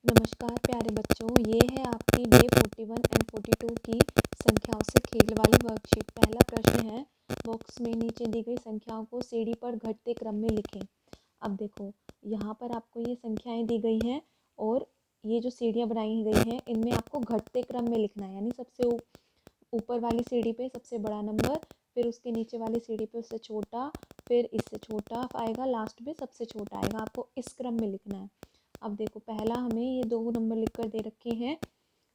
नमस्कार प्यारे बच्चों, ये है आपकी डे 41 एंड 42 की संख्याओं से खेल वाली वर्कशीट। पहला प्रश्न है, बॉक्स में नीचे दी गई संख्याओं को सीढ़ी पर घटते क्रम में लिखें। अब देखो, यहाँ पर आपको ये संख्याएं दी गई हैं और ये जो सीढ़ियाँ बनाई गई हैं इनमें आपको घटते क्रम में लिखना है। यानी सबसे ऊपर वाली सीढ़ी पे सबसे बड़ा नंबर, फिर उसके नीचे वाली सीढ़ी पे उससे छोटा, फिर इससे छोटा आएगा, लास्ट में सबसे छोटा आएगा। आपको इस क्रम में लिखना है। अब देखो, पहला हमें ये दो नंबर लिख कर दे रखे हैं,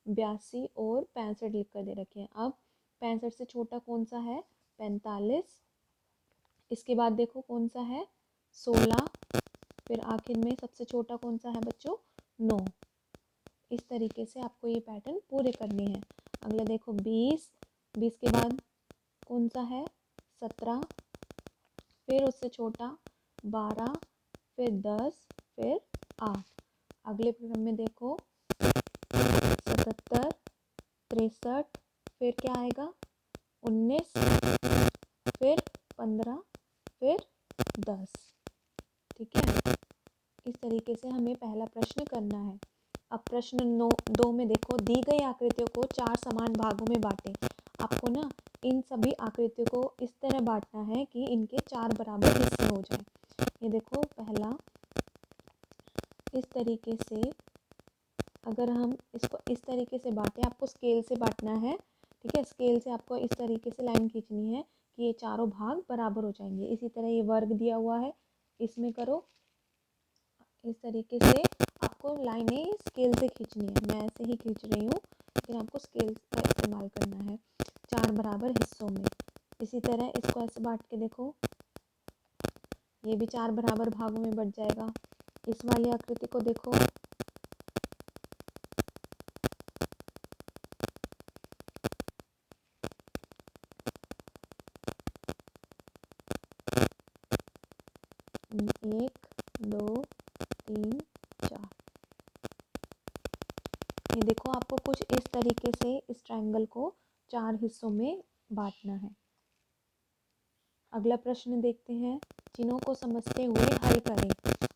82 और 65 लिख कर दे रखे हैं। अब 65 से छोटा कौन सा है? 45। इसके बाद देखो कौन सा है? 16। फिर आखिर में सबसे छोटा कौन सा है बच्चों? 9। इस तरीके से आपको ये पैटर्न पूरे करने हैं। अगला देखो 20 के बाद कौन सा है? 17। फिर उससे छोटा 12, फिर 10, फिर 8। अगले क्रम में देखो 77, 63, फिर क्या आएगा? 19, फिर 15, फिर 10। ठीक है, इस तरीके से हमें पहला प्रश्न करना है। अब प्रश्न 2 में देखो, दी गई आकृतियों को 4 समान भागों में बांटें। आपको ना इन सभी आकृतियों को इस तरह बांटना है कि इनके 4 बराबर हिस्से हो जाए। ये देखो, पहला इस तरीके से, अगर हम इसको इस तरीके से बांटें, आपको स्केल से बांटना है। ठीक है, स्केल से आपको इस तरीके से लाइन खींचनी है कि ये चारों भाग बराबर हो जाएंगे। इसी तरह ये वर्ग दिया हुआ है, इसमें करो इस तरीके से। आपको लाइनें स्केल से खींचनी है, मैं ऐसे ही खींच रही हूँ, लेकिन आपको स्केल का इस्तेमाल करना है 4 बराबर हिस्सों में। इसी तरह इसको ऐसे बांट के देखो, ये भी 4 बराबर भागों में बट जाएगा। इस वाली आकृति को देखो, एक, दो, तीन, 4। ये देखो, आपको कुछ इस तरीके से इस ट्रायंगल को 4 हिस्सों में बांटना है। अगला प्रश्न देखते हैं, चिन्हों को समझते हुए हल करें।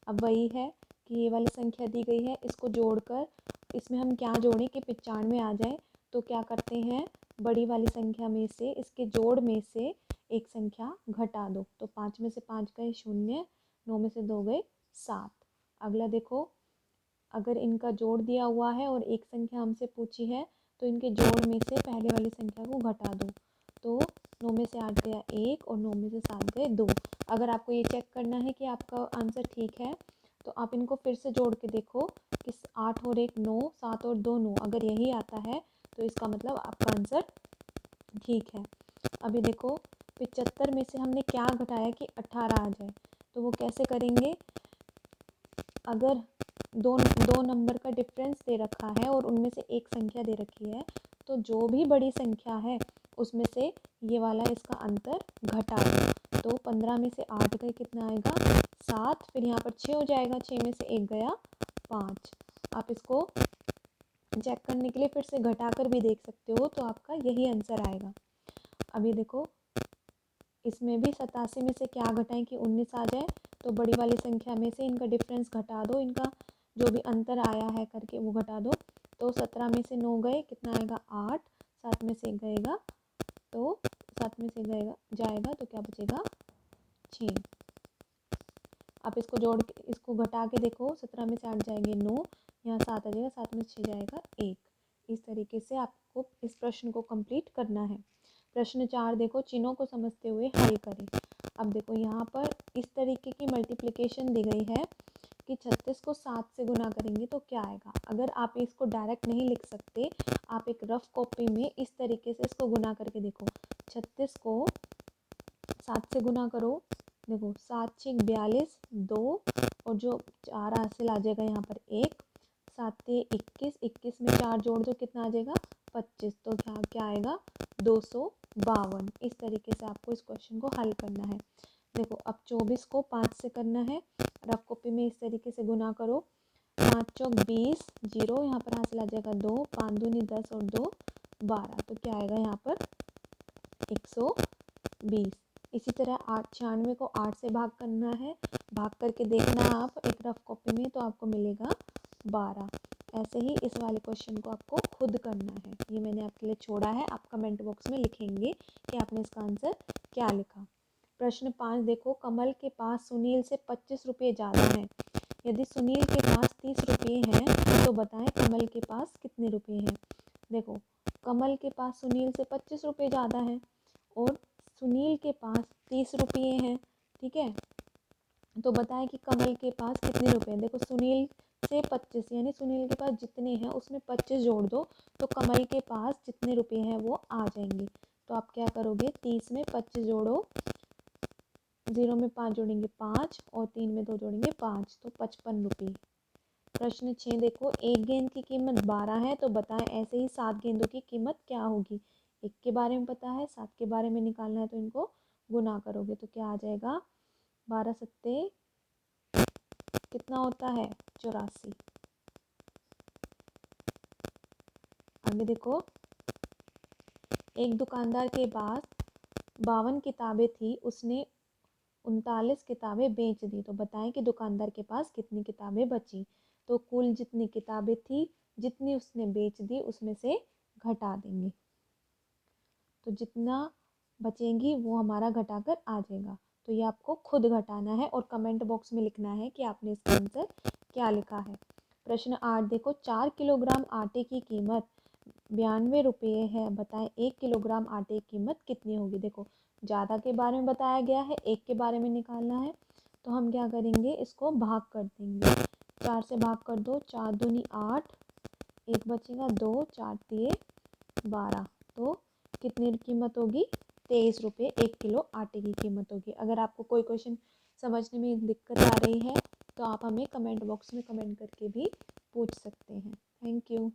अब वही है कि ये वाली संख्या दी गई है, इसको जोड़कर इसमें हम क्या जोड़ें कि 95 आ जाए। तो क्या करते हैं, बड़ी वाली संख्या में से इसके जोड़ में से एक संख्या घटा दो। तो 5 में से 5 गए 0, 9 में से 2 गए 7। अगला देखो, अगर इनका जोड़ दिया हुआ है और एक संख्या हमसे पूछी है, तो इनके जोड़ में से पहले वाली संख्या को घटा दो। तो 9 में से 8 गया 1 और 9 में से 7 गए 2। अगर आपको ये चेक करना है कि आपका आंसर ठीक है, तो आप इनको फिर से जोड़ के देखो कि 8 और 1 9, 7 और 2 9। अगर यही आता है तो इसका मतलब आपका आंसर ठीक है। अभी देखो, 75 में से हमने क्या घटाया कि 18 आ जाए। तो वो कैसे करेंगे, अगर दो नंबर का डिफरेंस दे रखा है और उनमें से एक संख्या दे रखी है, तो जो भी बड़ी संख्या है उसमें से ये वाला इसका अंतर घटा दो। तो 15 में से 8 गए, कितना आएगा? 7। फिर यहाँ पर 6 हो जाएगा, 6 में से 1 गया 5। आप इसको चेक करने के लिए फिर से घटा कर भी देख सकते हो, तो आपका यही आंसर आएगा। अभी देखो, इसमें भी 87 में से क्या घटाएं कि 19 आ जाए। तो बड़ी वाली संख्या में से इनका डिफरेंस घटा दो, इनका जो भी अंतर आया है करके वो घटा दो। तो 17 में से 9 गए, कितना आएगा? 8। 7 में से 1 गएगा, तो 7 में से जाएगा तो क्या बचेगा? 6। आप इसको जोड़ के इसको घटा के देखो, 17 में से 8 जाएंगे 9, यहाँ 7 आ जाएगा, 7 में से 6 जाएगा 1। इस तरीके से आपको इस प्रश्न को कंप्लीट करना है। प्रश्न 4 देखो, चिन्हों को समझते हुए हल करें। अब देखो, यहाँ पर इस तरीके की मल्टीप्लिकेशन दी गई है कि 36 को 7 से गुना करेंगे तो क्या आएगा। अगर आप इसको डायरेक्ट नहीं लिख सकते, आप एक रफ कॉपी में इस तरीके से इसको गुना करके देखो। 36 को 7 से गुना करो, देखो 7 6 42, 2 और जो 4 हासिल आ जाएगा यहाँ पर 1, 7 21, 21 में 4 जोड़ दो, कितना आ जाएगा? 25। तो क्या आएगा? 252। इस तरीके से आपको इस क्वेश्चन को हल करना है। देखो, अब 24 को 5 से करना है, रफ कॉपी में इस तरीके से गुना करो। 5 चौक 20, 0 यहाँ पर हासिल आ जाएगा 2, 5 दूनी 10 और 2 12। तो क्या आएगा यहाँ पर? 120। इसी तरह 96 को 8 से भाग करना है, भाग करके देखना आप एक रफ कॉपी में, तो आपको मिलेगा 12। ऐसे ही इस वाले क्वेश्चन को आपको खुद करना है। ये मैंने आपके लिए छोड़ा है, आप कमेंट बॉक्स में लिखेंगे कि आपने इसका आंसर क्या लिखा। प्रश्न 5 देखो, कमल के पास सुनील से 25 रुपये ज़्यादा हैं। यदि सुनील के पास 30 रुपये हैं तो बताएं कमल के पास कितने रुपये हैं। देखो, कमल के पास सुनील से 25 रुपये ज़्यादा है और सुनील के पास 30 रुपये हैं, ठीक है। तो बताएं कि कमल के पास कितने रुपए हैं। देखो, सुनील से 25 यानी सुनील के पास जितने हैं उसमें 25 जोड़ दो तो कमल के पास जितने रुपए हैं वो आ जाएंगे। तो आप क्या करोगे, 30 में 25 जोड़ो, 0 में 5 जोड़ेंगे 5 और 3 में 2 जोड़ेंगे 5, तो 55 रुपये। प्रश्न 6 देखो, एक गेंद की कीमत 12 है तो बताएं ऐसे ही 7 गेंदों की कीमत क्या होगी। एक के बारे में पता है, 7 के बारे में निकालना है, तो इनको गुना करोगे तो क्या आ जाएगा, 12 सत्ते कितना होता है, 84। आगे देखो, एक दुकानदार के पास 52 किताबें थी, उसने 39 किताबें बेच दी, तो बताएं कि दुकानदार के पास कितनी किताबें बची। तो कुल जितनी किताबें थी, जितनी उसने बेच दी उसमें से घटा देंगे, तो जितना बचेंगी वो हमारा घटाकर आ जाएगा। तो ये आपको खुद घटाना है और कमेंट बॉक्स में लिखना है कि आपने इसका आंसर क्या लिखा है। प्रश्न 8 देखो, 4 किलोग्राम आटे की कीमत 92 रुपये है, बताएं 1 किलोग्राम आटे की कीमत कितनी होगी। देखो, ज़्यादा के बारे में बताया गया है, एक के बारे में निकालना है, तो हम क्या करेंगे, इसको भाग कर देंगे। 4 से भाग कर दो, 4 दूनी 8, एक बचेगा 2, 4 तिये 12, तो कितनी कीमत होगी, 23 रुपये 1 किलो आटे की कीमत होगी। अगर आपको कोई क्वेश्चन समझने में दिक्कत आ रही है तो आप हमें कमेंट बॉक्स में कमेंट करके भी पूछ सकते हैं। Thank you.